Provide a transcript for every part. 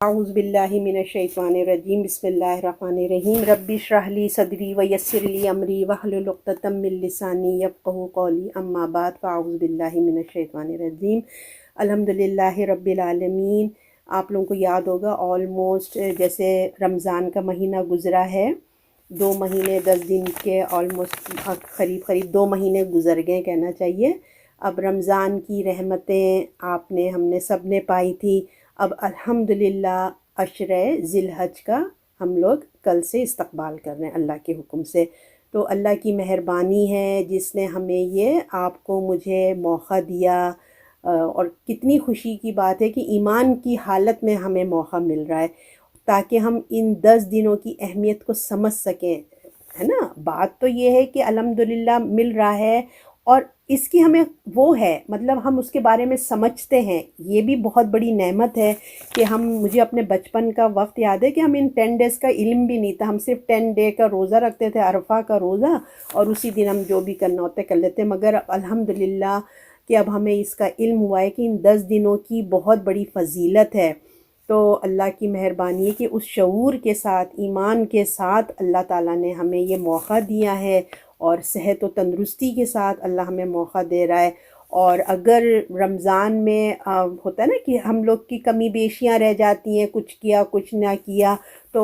اعوذ باللہ من الشیطان الرجیم بسم اللہ الرحمن الرحیم رب اشرح لی صدری ویسر لی امری واحلل عقدۃ من لسانی یفقہوا قولی اما بعد فاعوذ باللہ من الشیطان الرجیم الحمدللہ رب العالمین۔ آپ لوگوں کو یاد ہوگا آلموسٹ جیسے رمضان کا مہینہ گزرا ہے، 2 مہینے 10 دن کے آلموسٹ قریب 2 مہینے گزر گئے کہنا چاہیے۔ اب رمضان کی رحمتیں ہم نے سب نے پائی تھی۔ اب الحمدللہ عشرہ ذی الحج کا ہم لوگ کل سے استقبال کر رہے ہیں اللہ کے حکم سے۔ تو اللہ کی مہربانی ہے جس نے ہمیں یہ آپ کو مجھے موقع دیا، اور کتنی خوشی کی بات ہے کہ ایمان کی حالت میں ہمیں موقع مل رہا ہے تاکہ ہم ان 10 دنوں کی اہمیت کو سمجھ سکیں، ہے نا۔ بات تو یہ ہے کہ الحمدللہ مل رہا ہے، اور اس کی ہمیں وہ ہے، مطلب ہم اس کے بارے میں سمجھتے ہیں، یہ بھی بہت بڑی نعمت ہے کہ مجھے اپنے بچپن کا وقت یاد ہے کہ ہم ان 10 ڈیز کا علم بھی نہیں تھا، ہم صرف 10 ڈے کا روزہ رکھتے تھے، عرفہ کا روزہ، اور اسی دن ہم جو بھی کرنا ہوتا ہے کر لیتے، مگر الحمدللہ کہ اب ہمیں اس کا علم ہوا ہے کہ ان 10 دنوں کی بہت بڑی فضیلت ہے۔ تو اللہ کی مہربانی ہے کہ اس شعور کے ساتھ، ایمان کے ساتھ اللہ تعالیٰ نے ہمیں یہ موقع دیا ہے، اور صحت و تندرستی کے ساتھ اللہ ہمیں موقع دے رہا ہے۔ اور اگر رمضان میں ہوتا ہے نا کہ ہم لوگ کی کمی بیشیاں رہ جاتی ہیں، کچھ کیا کچھ نہ کیا، تو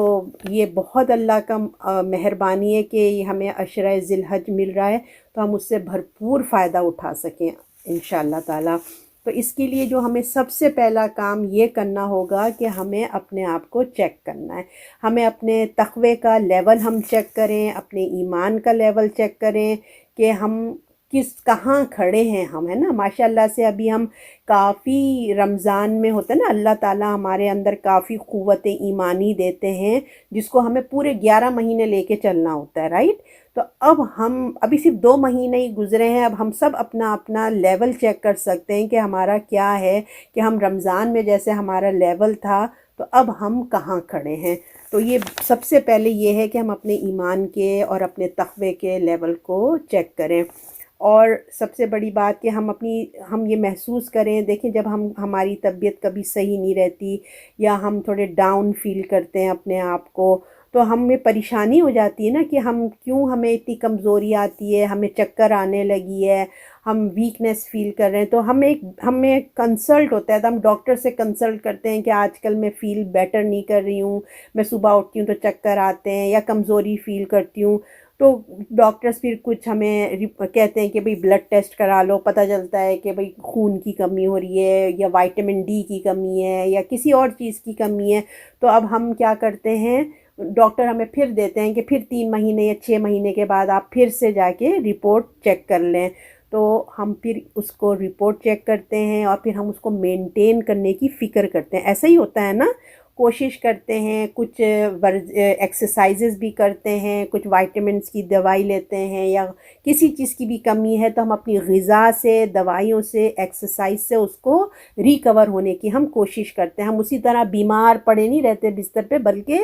یہ بہت اللہ کا مہربانی ہے کہ ہمیں عشرہ ذی الحج مل رہا ہے تو ہم اس سے بھرپور فائدہ اٹھا سکیں انشاءاللہ تعالیٰ۔ تو اس کے لیے جو ہمیں سب سے پہلا کام یہ کرنا ہوگا کہ ہمیں اپنے آپ کو چیک کرنا ہے، ہمیں اپنے تقوی کا لیول ہم چیک کریں، اپنے ایمان کا لیول چیک کریں کہ ہم کہاں کھڑے ہیں ہم، ہے نا۔ ماشاءاللہ سے ابھی ہم کافی رمضان میں ہوتا ہے نا، اللہ تعالیٰ ہمارے اندر کافی قوت ایمانی دیتے ہیں جس کو ہمیں پورے 11 مہینے لے کے چلنا ہوتا ہے، رائٹ۔ تو اب ابھی صرف 2 مہینے ہی گزرے ہیں، اب ہم سب اپنا اپنا لیول چیک کر سکتے ہیں کہ ہمارا کیا ہے، کہ ہم رمضان میں جیسے ہمارا لیول تھا تو اب ہم کہاں کھڑے ہیں۔ تو یہ سب سے پہلے یہ ہے کہ ہم اپنے ایمان کے اور اپنے تقوی کے لیول کو چیک کریں، اور سب سے بڑی بات کہ ہم یہ محسوس کریں، دیکھیں جب ہماری طبیعت کبھی صحیح نہیں رہتی یا ہم تھوڑے ڈاؤن فیل کرتے ہیں اپنے آپ کو، تو ہمیں پریشانی ہو جاتی ہے نا کہ ہمیں اتنی کمزوری آتی ہے، ہمیں چکر آنے لگی ہے، ہم ویکنیس فیل کر رہے ہیں، تو ہمیں کنسلٹ ہوتا ہے، تو ہم ڈاکٹر سے کنسلٹ کرتے ہیں کہ آج کل میں فیل بیٹر نہیں کر رہی ہوں، میں صبح اٹھتی ہوں تو چکر آتے ہیں یا کمزوری فیل کرتی ہوں، تو ڈاکٹرز پھر کچھ ہمیں کہتے ہیں کہ بھئی بلڈ ٹیسٹ کرا لو، پتہ چلتا ہے کہ بھئی خون کی کمی ہو رہی ہے یا وائٹامن ڈی کی کمی ہے یا کسی اور چیز کی کمی ہے۔ تو اب ہم کیا کرتے ہیں، ڈاکٹر ہمیں پھر دیتے ہیں کہ پھر 3 مہینے یا 6 مہینے کے بعد آپ پھر سے جا کے رپورٹ چیک کر لیں۔ تو ہم پھر اس کو رپورٹ چیک کرتے ہیں اور پھر ہم اس کو مینٹین کرنے کی فکر کرتے ہیں، ایسا ہی ہوتا ہے نا، کوشش کرتے ہیں، کچھ ایکسرسائزز بھی کرتے ہیں، کچھ وائٹامنس کی دوائی لیتے ہیں، یا کسی چیز کی بھی کمی ہے تو ہم اپنی غذا سے، دوائیوں سے، ایکسرسائز سے اس کو ریکور ہونے کی ہم کوشش کرتے ہیں۔ ہم اسی طرح بیمار پڑے نہیں رہتے بستر پہ، بلکہ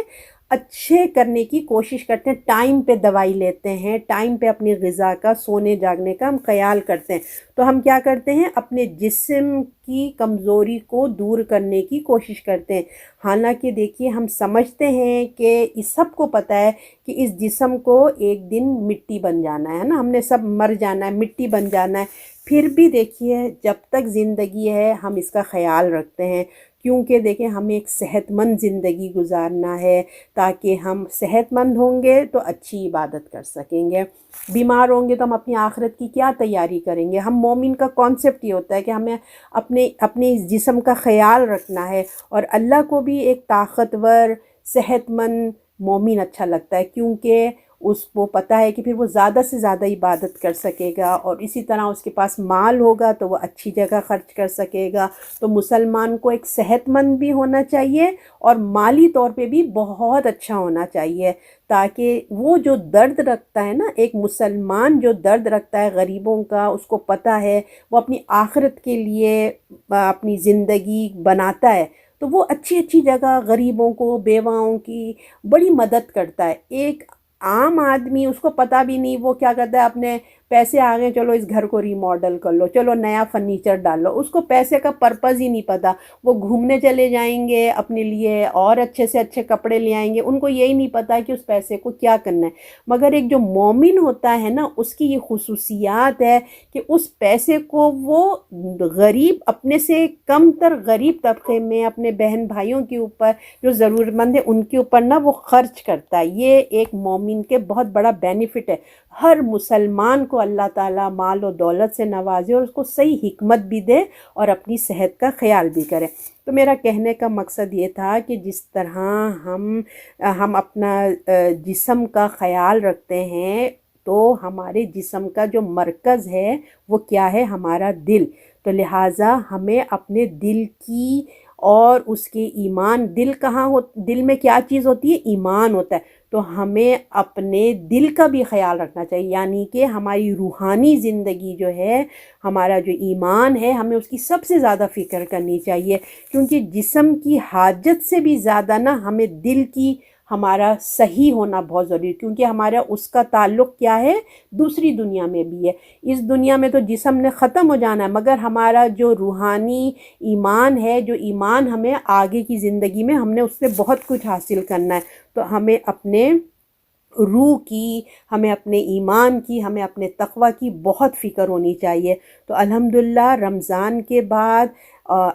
اچھے کرنے کی کوشش کرتے ہیں، ٹائم پہ دوائی لیتے ہیں، ٹائم پہ اپنی غذا کا، سونے جاگنے کا ہم خیال کرتے ہیں۔ تو ہم کیا کرتے ہیں، اپنے جسم کی کمزوری کو دور کرنے کی کوشش کرتے ہیں۔ حالانکہ دیکھیے ہم سمجھتے ہیں کہ اس سب کو پتہ ہے کہ اس جسم کو ایک دن مٹی بن جانا ہے نا، ہم نے سب مر جانا ہے، مٹی بن جانا ہے، پھر بھی دیکھیے جب تک زندگی ہے ہم اس کا خیال رکھتے ہیں، کیونکہ دیکھیں ہمیں ایک صحت مند زندگی گزارنا ہے، تاکہ ہم صحت مند ہوں گے تو اچھی عبادت کر سکیں گے، بیمار ہوں گے تو ہم اپنی آخرت کی کیا تیاری کریں گے۔ ہم مومن کا کانسیپٹ یہ ہوتا ہے کہ ہمیں اپنے اس جسم کا خیال رکھنا ہے، اور اللہ کو بھی ایک طاقتور صحت مند مومن اچھا لگتا ہے، کیونکہ اس کو پتہ ہے کہ پھر وہ زیادہ سے زیادہ عبادت کر سکے گا، اور اسی طرح اس کے پاس مال ہوگا تو وہ اچھی جگہ خرچ کر سکے گا۔ تو مسلمان کو ایک صحت مند بھی ہونا چاہیے اور مالی طور پہ بھی بہت اچھا ہونا چاہیے، تاکہ وہ جو درد رکھتا ہے نا، ایک مسلمان جو درد رکھتا ہے غریبوں کا، اس کو پتہ ہے وہ اپنی آخرت کے لیے اپنی زندگی بناتا ہے، تو وہ اچھی اچھی جگہ غریبوں کو، بیواؤں کی بڑی مدد کرتا ہے۔ ایک عام آدمی، اس کو پتہ بھی نہیں، وہ کیا کرتا ہے، اپنے پیسے آ گئے چلو اس گھر کو ریماڈل کر لو، چلو نیا فرنیچر ڈال لو، اس کو پیسے کا پرپز ہی نہیں پتہ، وہ گھومنے چلے جائیں گے اپنے لیے اور اچھے سے اچھے کپڑے لے آئیں گے، ان کو یہی نہیں پتہ کہ اس پیسے کو کیا کرنا ہے۔ مگر ایک جو مومن ہوتا ہے نا، اس کی یہ خصوصیات ہے کہ اس پیسے کو وہ غریب، اپنے سے کم تر غریب طبقے میں، اپنے بہن بھائیوں کے اوپر جو ضرورت مند ہے ان کے اوپر نا وہ خرچ کرتا ہے۔ یہ ایک مومن کے بہت بڑا بینیفٹ ہے۔ ہر مسلمان کو اللہ تعالیٰ مال و دولت سے نوازے اور اس کو صحیح حکمت بھی دے اور اپنی صحت کا خیال بھی کرے۔ تو میرا کہنے کا مقصد یہ تھا کہ جس طرح ہم اپنا جسم کا خیال رکھتے ہیں، تو ہمارے جسم کا جو مرکز ہے وہ کیا ہے؟ ہمارا دل۔ تو لہٰذا ہمیں اپنے دل کی اور اس کے ایمان، دل میں کیا چیز ہوتی ہے؟ ایمان ہوتا ہے۔ تو ہمیں اپنے دل کا بھی خیال رکھنا چاہیے، یعنی کہ ہماری روحانی زندگی جو ہے، ہمارا جو ایمان ہے، ہمیں اس کی سب سے زیادہ فکر کرنی چاہیے، کیونکہ جسم کی حاجت سے بھی زیادہ نا ہمیں دل کی، ہمارا صحیح ہونا بہت ضروری ہے، کیونکہ ہمارا اس کا تعلق کیا ہے؟ دوسری دنیا میں بھی ہے۔ اس دنیا میں تو جسم نے ختم ہو جانا ہے، مگر ہمارا جو روحانی ایمان ہے، جو ایمان ہمیں آگے کی زندگی میں ہم نے اس سے بہت کچھ حاصل کرنا ہے۔ تو ہمیں اپنے روح کی، ہمیں اپنے ایمان کی، ہمیں اپنے تقوی کی بہت فکر ہونی چاہیے۔ تو الحمدللہ رمضان کے بعد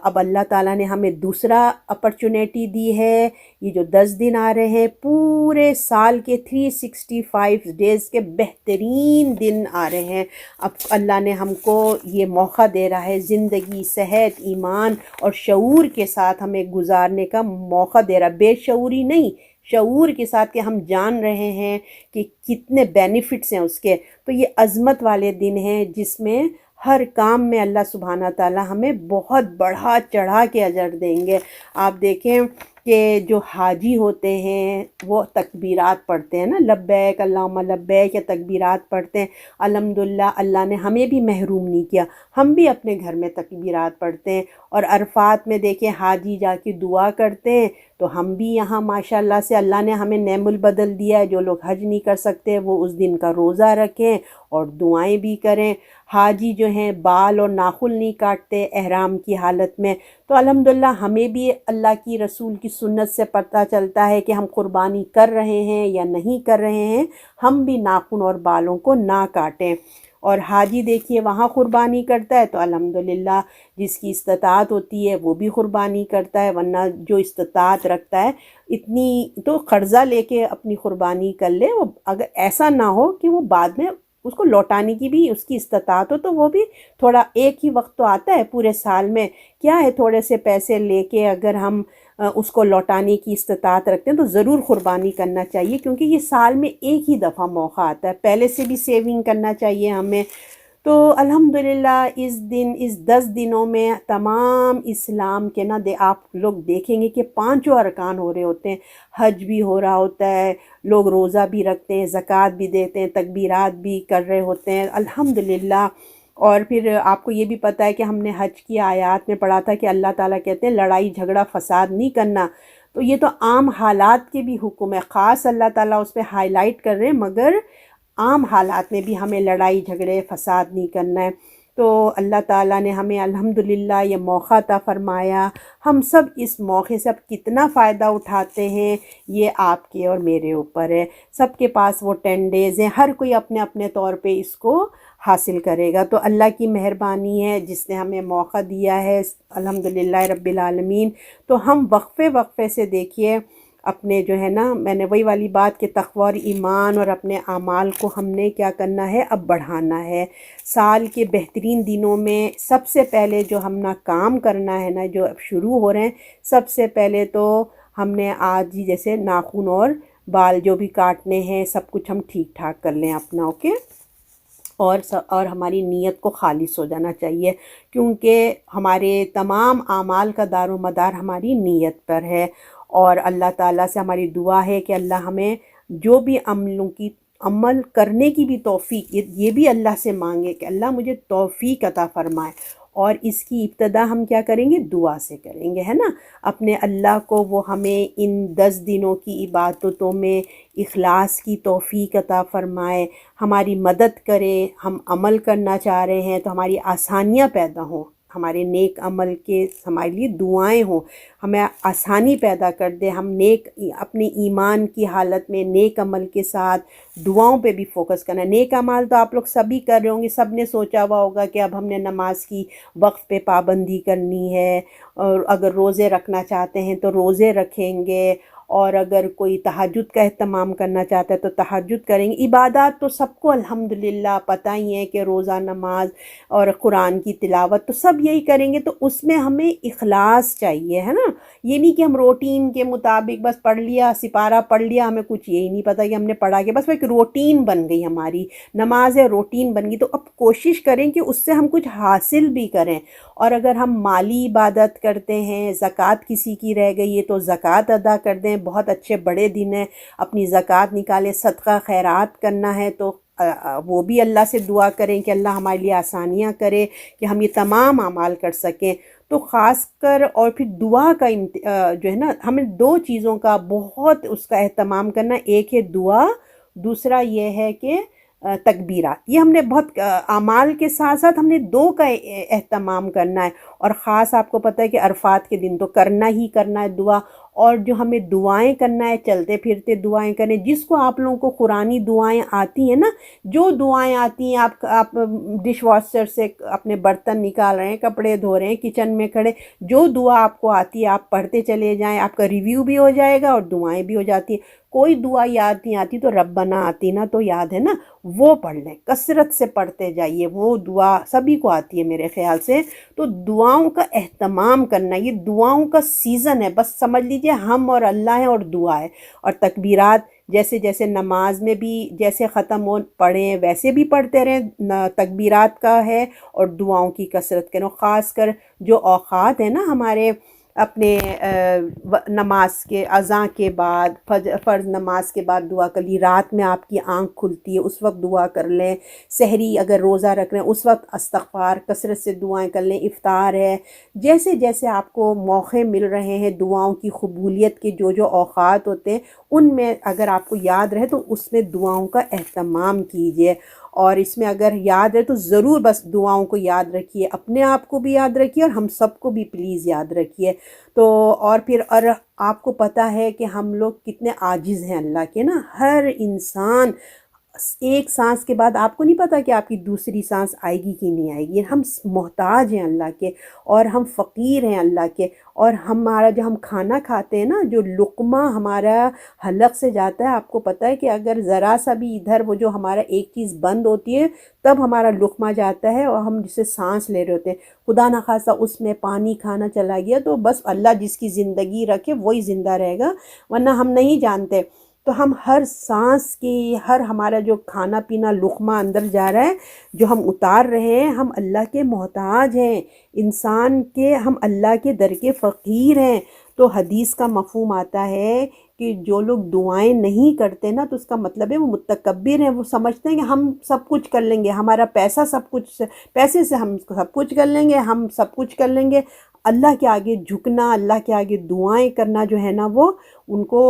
اب اللہ تعالیٰ نے ہمیں دوسرا اپرچونیٹی دی ہے۔ یہ جو 10 دن آ رہے ہیں، پورے سال کے 365 ڈیز کے بہترین دن آ رہے ہیں۔ اب اللہ نے ہم کو یہ موقع دے رہا ہے، زندگی صحت، ایمان اور شعور کے ساتھ ہمیں گزارنے کا موقع دے رہا ہے، بے شعوری نہیں، شعور کے ساتھ، کہ ہم جان رہے ہیں کہ کتنے بینیفٹس ہیں اس کے۔ تو یہ عظمت والے دن ہیں جس میں ہر کام میں اللہ سبحانہ تعالیٰ ہمیں بہت بڑھا چڑھا کے اجر دیں گے۔ آپ دیکھیں کہ جو حاجی ہوتے ہیں وہ تکبیرات پڑھتے ہیں نا، لبیک اللہم لبیک، یا تکبیرات پڑھتے ہیں۔ الحمدللہ اللہ نے ہمیں بھی محروم نہیں کیا، ہم بھی اپنے گھر میں تکبیرات پڑھتے ہیں۔ اور عرفات میں دیکھیں حاجی جا کے دعا کرتے ہیں، تو ہم بھی یہاں ماشاءاللہ سے اللہ نے ہمیں نعم البدل دیا ہے۔ جو لوگ حج نہیں کر سکتے وہ اس دن کا روزہ رکھیں اور دعائیں بھی کریں۔ حاجی جو ہیں بال اور ناخن نہیں کاٹتے احرام کی حالت میں۔ تو الحمدللہ ہمیں بھی اللہ کی رسول کی سنت سے پتہ چلتا ہے کہ ہم قربانی کر رہے ہیں یا نہیں کر رہے ہیں، ہم بھی ناخن اور بالوں کو نہ کاٹیں۔ اور حاجی دیکھیے وہاں قربانی کرتا ہے، تو الحمدللہ جس کی استطاعت ہوتی ہے وہ بھی قربانی کرتا ہے، ورنہ جو استطاعت رکھتا ہے اتنی تو قرضہ لے کے اپنی قربانی کر لے۔ وہ اگر ایسا نہ ہو کہ وہ بعد میں اس کو لوٹانے کی بھی اس کی استطاعت ہو، تو وہ بھی تھوڑا، ایک ہی وقت تو آتا ہے پورے سال میں، کیا ہے تھوڑے سے پیسے لے کے اگر ہم اس کو لوٹانے کی استطاعت رکھتے ہیں تو ضرور قربانی کرنا چاہیے، کیونکہ یہ سال میں ایک ہی دفعہ موقع آتا ہے، پہلے سے بھی سیونگ کرنا چاہیے ہمیں۔ تو الحمدللہ اس 10 دنوں میں تمام اسلام کے نا آپ لوگ دیکھیں گے کہ 5 ارکان ہو رہے ہوتے ہیں، حج بھی ہو رہا ہوتا ہے، لوگ روزہ بھی رکھتے ہیں، زکوٰۃ بھی دیتے ہیں، تکبیرات بھی کر رہے ہوتے ہیں الحمدللہ۔ اور پھر آپ کو یہ بھی پتہ ہے کہ ہم نے حج کی آیات میں پڑھا تھا کہ اللہ تعالیٰ کہتے ہیں لڑائی جھگڑا فساد نہیں کرنا۔ تو یہ تو عام حالات کے بھی حکم ہے، خاص اللہ تعالیٰ اس پہ ہائی لائٹ کر رہے ہیں، مگر عام حالات میں بھی ہمیں لڑائی جھگڑے فساد نہیں کرنا ہے۔ تو اللہ تعالیٰ نے ہمیں الحمدللہ یہ موقع عطا فرمایا۔ ہم سب اس موقع سے اب کتنا فائدہ اٹھاتے ہیں یہ آپ کے اور میرے اوپر ہے۔ سب کے پاس وہ 10 ڈیز ہیں، ہر کوئی اپنے اپنے طور پہ اس کو حاصل کرے گا۔ تو اللہ کی مہربانی ہے جس نے ہمیں موقع دیا ہے، الحمدللہ رب العالمین۔ تو ہم وقفے سے دیکھیے اپنے جو ہے نا، میں نے وہی والی بات کہ تقوی اور ایمان اور اپنے اعمال کو ہم نے کیا کرنا ہے؟ اب بڑھانا ہے۔ سال کے بہترین دنوں میں سب سے پہلے جو ہم نا کام کرنا ہے نا، جو اب شروع ہو رہے ہیں، سب سے پہلے تو ہم نے آج ہی جیسے ناخن اور بال جو بھی کاٹنے ہیں سب کچھ ہم ٹھیک ٹھاک کر لیں اپنا، اوکے؟ اور ہماری نیت کو خالص ہو جانا چاہیے، کیونکہ ہمارے تمام اعمال کا دار و مدار ہماری نیت پر ہے۔ اور اللہ تعالیٰ سے ہماری دعا ہے کہ اللہ ہمیں جو بھی عمل کرنے کی بھی توفیق، یہ بھی اللہ سے مانگے کہ اللہ مجھے توفیق عطا فرمائے، اور اس کی ابتدا ہم کیا کریں گے؟ دعا سے کریں گے، ہے نا؟ اپنے اللہ کو وہ ہمیں ان 10 دنوں کی عبادتوں میں اخلاص کی توفیق عطا فرمائے، ہماری مدد کرے، ہم عمل کرنا چاہ رہے ہیں تو ہماری آسانیاں پیدا ہوں، ہمارے نیک عمل کے ہمارے لیے دعائیں ہوں، ہمیں آسانی پیدا کر دے، ہم نیک اپنے ایمان کی حالت میں نیک عمل کے ساتھ دعاؤں پہ بھی فوکس کرنا۔ نیک عمل تو آپ لوگ سبھی کر رہے ہوں گے، سب نے سوچا ہوا ہوگا کہ اب ہم نے نماز کی وقت پہ پابندی کرنی ہے، اور اگر روزے رکھنا چاہتے ہیں تو روزے رکھیں گے، اور اگر کوئی تہجد کا اہتمام کرنا چاہتا ہے تو تہجد کریں گے۔ عبادات تو سب کو الحمدللہ پتہ ہی ہے کہ روزہ، نماز اور قرآن کی تلاوت تو سب یہی کریں گے، تو اس میں ہمیں اخلاص چاہیے، ہے نا؟ یہ نہیں کہ ہم روٹین کے مطابق بس پڑھ لیا، سپارہ پڑھ لیا، ہمیں کچھ یہی نہیں پتہ کہ ہم نے پڑھا، کہ بس وہ ایک روٹین بن گئی، ہماری نماز ہے روٹین بن گئی۔ تو اب کوشش کریں کہ اس سے ہم کچھ حاصل بھی کریں، اور اگر ہم مالی عبادت کرتے ہیں، زکوٰۃ کسی کی رہ گئی ہے تو زکوٰۃ ادا کر دیں، بہت اچھے بڑے دن ہیں، اپنی زکوٰۃ نکالیں، صدقہ خیرات کرنا ہے تو وہ بھی اللہ سے دعا کریں کہ اللہ ہمارے لیے آسانیاں کرے کہ ہم یہ تمام اعمال کر سکیں۔ تو خاص کر اور پھر دعا کا جو ہے نا، ہمیں 2 چیزوں کا بہت اس کا اہتمام کرنا، ایک ہے دعا، دوسرا یہ ہے کہ تکبیرات۔ یہ ہم نے بہت اعمال کے ساتھ ساتھ ہم نے 2 کا اہتمام کرنا ہے، اور خاص آپ کو پتہ ہے کہ عرفات کے دن تو کرنا ہی کرنا ہے دعا، اور جو ہمیں دعائیں کرنا ہے چلتے پھرتے دعائیں کریں، جس کو آپ لوگوں کو قرآنی دعائیں آتی ہیں نا، جو دعائیں آتی ہیں، آپ ڈش واشر سے اپنے برتن نکال رہے ہیں، کپڑے دھو رہے ہیں، کچن میں کھڑے، جو دعا آپ کو آتی ہے آپ پڑھتے چلے جائیں، آپ کا ریویو بھی ہو جائے گا اور دعائیں بھی ہو جاتی ہیں۔ کوئی دعا یاد نہیں آتی تو ربنا آتینا تو یاد ہے نا، وہ پڑھ لیں، کثرت سے پڑھتے جائیے، وہ دعا سبھی کو آتی ہے میرے خیال سے۔ تو دعاؤں کا اہتمام کرنا، یہ دعاؤں کا سیزن ہے، بس سمجھ لیجئے ہم اور اللہ ہیں اور دعا ہے۔ اور تکبیرات جیسے جیسے نماز میں بھی جیسے ختم ہو پڑھیں ویسے بھی پڑھتے رہیں، تکبیرات کا ہے، اور دعاؤں کی کثرت کریں، خاص کر جو اوقات ہیں نا ہمارے اپنے نماز کے اذان کے بعد، فرض نماز کے بعد دعا کر لی، رات میں آپ کی آنکھ کھلتی ہے اس وقت دعا کر لیں، سحری اگر روزہ رکھ رہے ہیں اس وقت استغفار کثرت سے دعائیں کر لیں، افطار ہے، جیسے جیسے آپ کو موقع مل رہے ہیں دعاؤں کی قبولیت کے جو اوقات ہوتے ہیں ان میں اگر آپ کو یاد رہے تو اس میں دعاؤں کا اہتمام کیجیے۔ اور اس میں اگر یاد رہے تو ضرور بس دعاؤں کو یاد رکھیے، اپنے آپ کو بھی یاد رکھیے اور ہم سب کو بھی پلیز یاد رکھیے۔ تو اور پھر اور آپ کو پتہ ہے کہ ہم لوگ کتنے عاجز ہیں اللہ کے نا، ہر انسان ایک سانس کے بعد آپ کو نہیں پتا کہ آپ کی دوسری سانس آئے گی کہ نہیں آئے گی، ہم محتاج ہیں اللہ کے، اور ہم فقیر ہیں اللہ کے، اور ہمارا جو ہم کھانا کھاتے ہیں نا، جو لقمہ ہمارا حلق سے جاتا ہے، آپ کو پتہ ہے کہ اگر ذرا سا بھی ادھر وہ جو ہمارا ایک چیز بند ہوتی ہے تب ہمارا لقمہ جاتا ہے اور ہم جسے سانس لے رہے ہوتے ہیں، خدا نخواستہ اس میں پانی کھانا چلا گیا تو بس اللہ جس کی زندگی رکھے وہی زندہ رہے گا، ورنہ ہم نہیں جانتے۔ تو ہم ہر سانس کی، ہر ہمارا جو کھانا پینا لقمہ اندر جا رہا ہے جو ہم اتار رہے ہیں، ہم اللہ کے محتاج ہیں، انسان کے، ہم اللہ کے در کے فقیر ہیں۔ تو حدیث کا مفہوم آتا ہے کہ جو لوگ دعائیں نہیں کرتے نا تو اس کا مطلب ہے وہ متکبر ہیں، وہ سمجھتے ہیں کہ ہم سب کچھ کر لیں گے، ہمارا پیسہ سب کچھ، پیسے سے ہم سب کچھ کر لیں گے، ہم سب کچھ کر لیں گے۔ اللہ کے آگے جھکنا، اللہ کے آگے دعائیں کرنا جو ہے نا وہ ان کو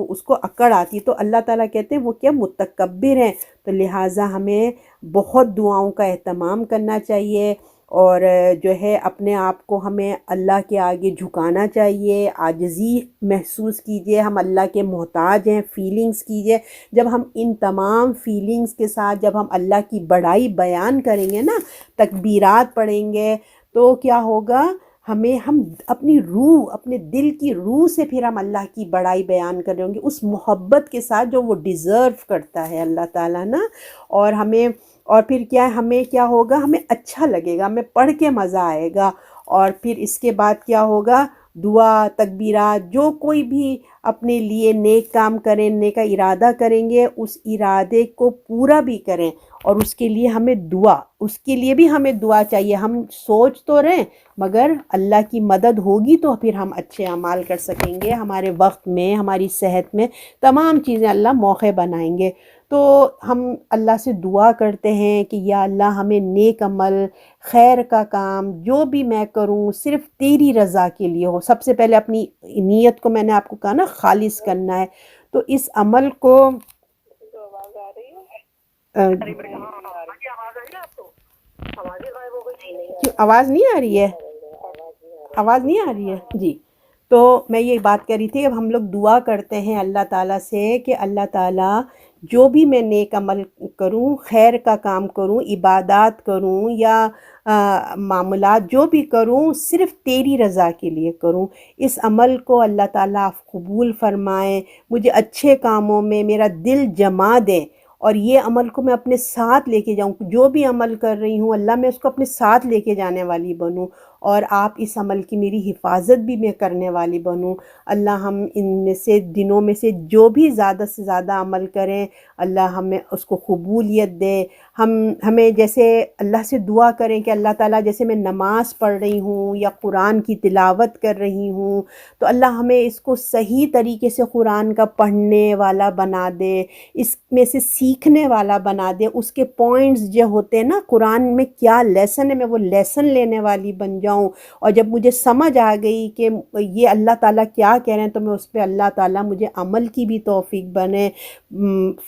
اس کو اکڑ آتی ہے۔ تو اللہ تعالیٰ کہتے ہیں وہ کیا متکبر ہیں۔ تو لہٰذا ہمیں بہت دعاؤں کا اہتمام کرنا چاہیے، اور جو ہے اپنے آپ کو ہمیں اللہ کے آگے جھکانا چاہیے، عاجزی محسوس کیجئے، ہم اللہ کے محتاج ہیں، فیلنگز کیجئے۔ جب ہم ان تمام فیلنگز کے ساتھ جب ہم اللہ کی بڑائی بیان کریں گے نا، تکبیرات پڑھیں گے تو کیا ہوگا، ہم اپنی روح، اپنے دل کی روح سے پھر ہم اللہ کی بڑائی بیان کریں گے، اس محبت کے ساتھ جو وہ ڈیزرو کرتا ہے اللہ تعالیٰ نا۔ اور پھر کیا ہے، ہمیں کیا ہوگا، ہمیں اچھا لگے گا، ہمیں پڑھ کے مزہ آئے گا۔ اور پھر اس کے بعد کیا ہوگا، دعا، تکبیرات، جو کوئی بھی اپنے لیے نیک کام کریں، نیک کا ارادہ کریں گے، اس ارادے کو پورا بھی کریں، اور اس کے لیے ہمیں اس کے لیے بھی ہمیں دعا چاہیے۔ ہم سوچ تو رہیں مگر اللہ کی مدد ہوگی تو پھر ہم اچھے اعمال کر سکیں گے، ہمارے وقت میں، ہماری صحت میں، تمام چیزیں اللہ موقع بنائیں گے۔ تو ہم اللہ سے دعا کرتے ہیں کہ یا اللہ ہمیں نیک عمل، خیر کا کام جو بھی میں کروں صرف تیری رضا کے لیے ہو. سب سے پہلے اپنی نیت کو میں نے آپ کو کہا نا خالص کرنا ہے. تو اس عمل کو کیوں آواز نہیں آ رہی ہے؟ آواز نہیں آ رہی ہے جی. تو میں یہ بات کر رہی تھی، اب ہم لوگ دعا کرتے ہیں اللہ تعالیٰ سے کہ اللہ تعالیٰ جو بھی میں نیک عمل کروں، خیر کا کام کروں، عبادات کروں یا معاملات جو بھی کروں صرف تیری رضا کے لیے کروں. اس عمل کو اللہ تعالیٰ آپ قبول فرمائیں، مجھے اچھے کاموں میں میرا دل جما دیں، اور یہ عمل کو میں اپنے ساتھ لے کے جاؤں. جو بھی عمل کر رہی ہوں اللہ میں اس کو اپنے ساتھ لے کے جانے والی بنوں، اور آپ اس عمل کی میری حفاظت بھی میں کرنے والی بنوں. اللہ ہم ان میں سے دنوں میں سے جو بھی زیادہ سے زیادہ عمل کریں اللہ ہمیں اس کو قبولیت دے. ہمیں جیسے اللہ سے دعا کریں کہ اللہ تعالیٰ جیسے میں نماز پڑھ رہی ہوں یا قرآن کی تلاوت کر رہی ہوں تو اللہ ہمیں اس کو صحیح طریقے سے قرآن کا پڑھنے والا بنا دے، اس میں سے سیکھنے والا بنا دے. اس کے پوائنٹس جو ہوتے ہیں نا قرآن میں کیا لیسن ہے میں وہ لیسن لینے والی بن جاؤں، اور جب مجھے سمجھ آ گئی کہ یہ اللہ تعالیٰ کیا کہہ رہے ہیں تو میں اس پہ اللہ تعالیٰ مجھے عمل کی بھی توفیق بنے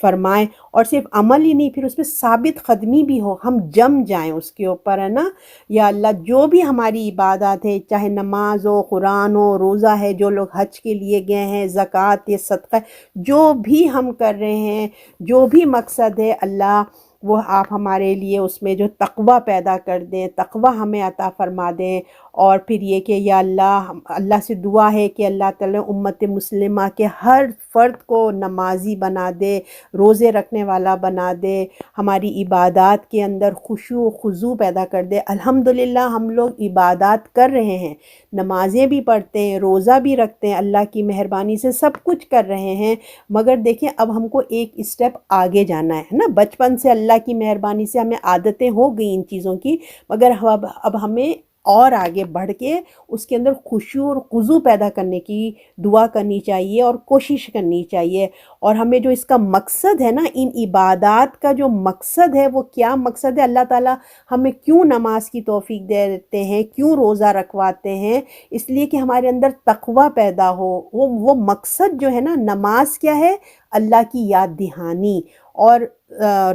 فرمائے. اور صرف عمل ہی نہیں، پھر اس پہ ثابت قدمی بھی ہو، ہم جم جائیں اس کے اوپر، ہے نا. یا اللہ جو بھی ہماری عبادات ہے، چاہے نماز ہو، قرآن ہو، روزہ ہے، جو لوگ حج کے لیے گئے ہیں، زکوٰۃ یا صدقہ، جو بھی ہم کر رہے ہیں، جو بھی مقصد ہے اللہ وہ آپ ہمارے لیے اس میں جو تقوی پیدا کر دیں، تقوی ہمیں عطا فرما دیں. اور پھر یہ کہ یا اللہ سے دعا ہے کہ اللہ تعالیٰ امت مسلمہ کے ہر فرد کو نمازی بنا دے، روزے رکھنے والا بنا دے، ہماری عبادات کے اندر خشوع و خضوع پیدا کر دے. الحمدللہ ہم لوگ عبادات کر رہے ہیں، نمازیں بھی پڑھتے ہیں، روزہ بھی رکھتے ہیں، اللہ کی مہربانی سے سب کچھ کر رہے ہیں. مگر دیکھیں اب ہم کو ایک اسٹیپ آگے جانا ہے نا. بچپن سے اللہ کی مہربانی سے ہمیں عادتیں ہو گئی ان چیزوں کی، مگر اب ہمیں اور آگے بڑھ کے اس کے اندر خشوع اور خضوع پیدا کرنے کی دعا کرنی چاہیے اور کوشش کرنی چاہیے. اور ہمیں جو اس کا مقصد ہے نا، ان عبادات کا جو مقصد ہے وہ کیا مقصد ہے، اللہ تعالیٰ ہمیں کیوں نماز کی توفیق دیتے ہیں، کیوں روزہ رکھواتے ہیں، اس لیے کہ ہمارے اندر تقوی پیدا ہو. وہ مقصد جو ہے نا، نماز کیا ہے، اللہ کی یاد دہانی، اور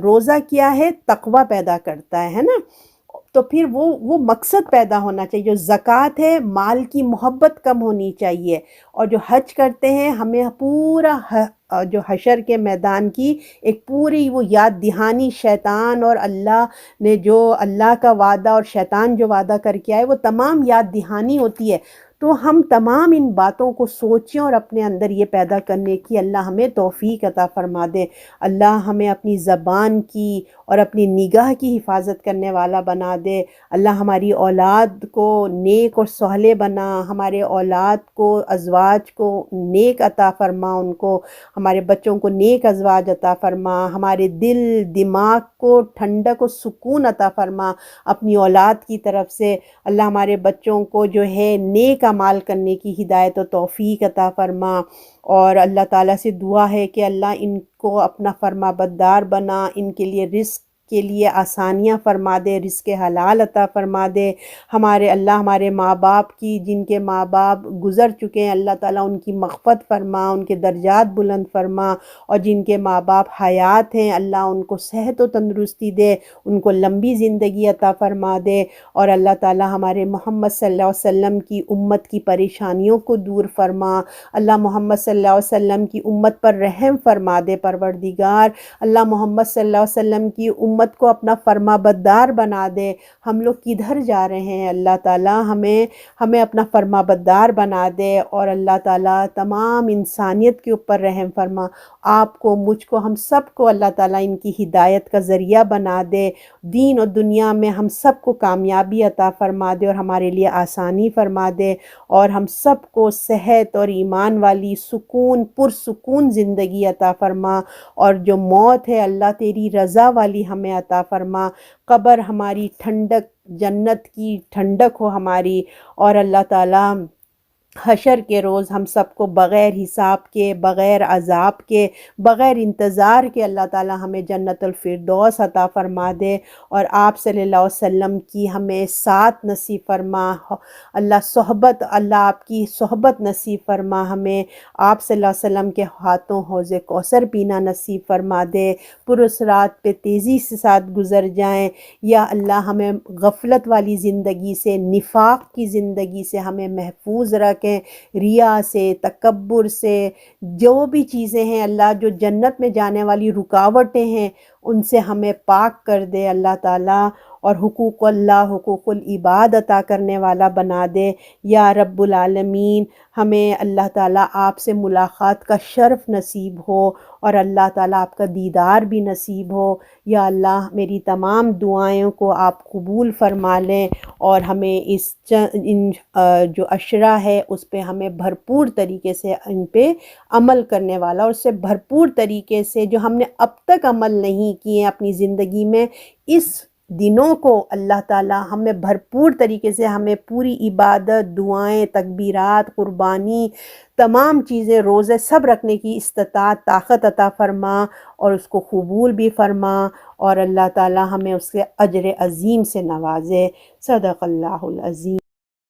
روزہ کیا ہے، تقوی پیدا کرتا ہے نا. تو پھر وہ مقصد پیدا ہونا چاہیے. جو زکوٰۃ ہے، مال کی محبت کم ہونی چاہیے. اور جو حج کرتے ہیں ہمیں پورا جو حشر کے میدان کی ایک پوری وہ یاد دہانی، شیطان اور اللہ نے جو اللہ کا وعدہ اور شیطان جو وعدہ کر کے آئے وہ تمام یاد دہانی ہوتی ہے. تو ہم تمام ان باتوں کو سوچیں اور اپنے اندر یہ پیدا کرنے کی اللہ ہمیں توفیق عطا فرما دے. اللہ ہمیں اپنی زبان کی اور اپنی نگاہ کی حفاظت کرنے والا بنا دے. اللہ ہماری اولاد کو نیک اور صالح بنا، ہمارے اولاد کو، ازواج کو نیک عطا فرما، ان کو ہمارے بچوں کو نیک ازواج عطا فرما، ہمارے دل دماغ کو ٹھنڈک و سکون عطا فرما اپنی اولاد کی طرف سے. اللہ ہمارے بچوں کو جو ہے نیک اعمال کرنے کی ہدایت و توفیق عطا فرما. اور اللہ تعالیٰ سے دعا ہے کہ اللہ ان کو اپنا فرما بردار بنا، ان کے لیے رزق کے لیے آسانیاں فرما دے، رزق حلال عطا فرما دے. ہمارے ماں باپ کی، جن کے ماں باپ گزر چکے ہیں، اللہ تعالیٰ ان کی مغفرت فرما، ان کے درجات بلند فرما. اور جن کے ماں باپ حیات ہیں اللہ ان کو صحت و تندرستی دے، ان کو لمبی زندگی عطا فرما دے. اور اللہ تعالیٰ ہمارے محمد صلی اللہ علیہ وسلم کی امت کی پریشانیوں کو دور فرما. اللہ محمد صلی اللہ علیہ وسلم کی امت پر رحم فرما دے پروردگار. اللہ محمد صلی اللہ علیہ وسلم کی امت کو اپنا فرما بردار بنا دے. ہم لوگ کدھر جا رہے ہیں اللہ تعالیٰ، ہمیں اپنا فرما بردار بنا دے. اور اللہ تعالیٰ تمام انسانیت کے اوپر رحم فرما. آپ کو، مجھ کو، ہم سب کو اللہ تعالیٰ ان کی ہدایت کا ذریعہ بنا دے. دین اور دنیا میں ہم سب کو کامیابی عطا فرما دے اور ہمارے لیے آسانی فرما دے. اور ہم سب کو صحت اور ایمان والی پرسکون زندگی عطا فرما. اور جو موت ہے اللہ تیری رضا والی ہمیں عطا فرما. قبر ہماری ٹھنڈک، جنت کی ٹھنڈک ہو ہماری. اور اللہ تعالیٰ حشر کے روز ہم سب کو بغیر حساب کے، بغیر عذاب کے، بغیر انتظار کے اللہ تعالی ہمیں جنت الفردوس عطا فرما دے، اور آپ صلی اللہ علیہ وسلم کی ہمیں ساتھ نصیب فرما، اللہ آپ کی صحبت نصیب فرما، ہمیں آپ صلی اللہ علیہ وسلم کے ہاتھوں حوض کوثر پینا نصیب فرما دے، پرصراط پہ تیزی سے ساتھ گزر جائیں۔ یا اللہ ہمیں غفلت والی زندگی سے، نفاق کی زندگی سے ہمیں محفوظ رکھیں، ریا سے، تکبر سے، جو بھی چیزیں ہیں اللہ جو جنت میں جانے والی رکاوٹیں ہیں ان سے ہمیں پاک کر دے اللہ تعالیٰ، اور حقوق اللہ، حقوق العباد عطا کرنے والا بنا دے۔ یا رب العالمین، ہمیں اللہ تعالیٰ آپ سے ملاقات کا شرف نصیب ہو، اور اللہ تعالیٰ آپ کا دیدار بھی نصیب ہو۔ یا اللہ میری تمام دعائوں کو آپ قبول فرما لیں، اور ہمیں ان جو عشرہ ہے اس پہ ہمیں بھرپور طریقے سے ان پہ عمل کرنے والا، اور اس سے بھرپور طریقے سے جو ہم نے اب تک عمل نہیں کیے اپنی زندگی میں، اس دنوں کو اللہ تعالیٰ ہمیں بھرپور طریقے سے، ہمیں پوری عبادت، دعائیں، تکبیرات، قربانی، تمام چیزیں، روزے سب رکھنے کی استطاعت، طاقت عطا فرما، اور اس کو قبول بھی فرما، اور اللہ تعالیٰ ہمیں اس کے اجر عظیم سے نوازے۔ صدق اللہ العظیم۔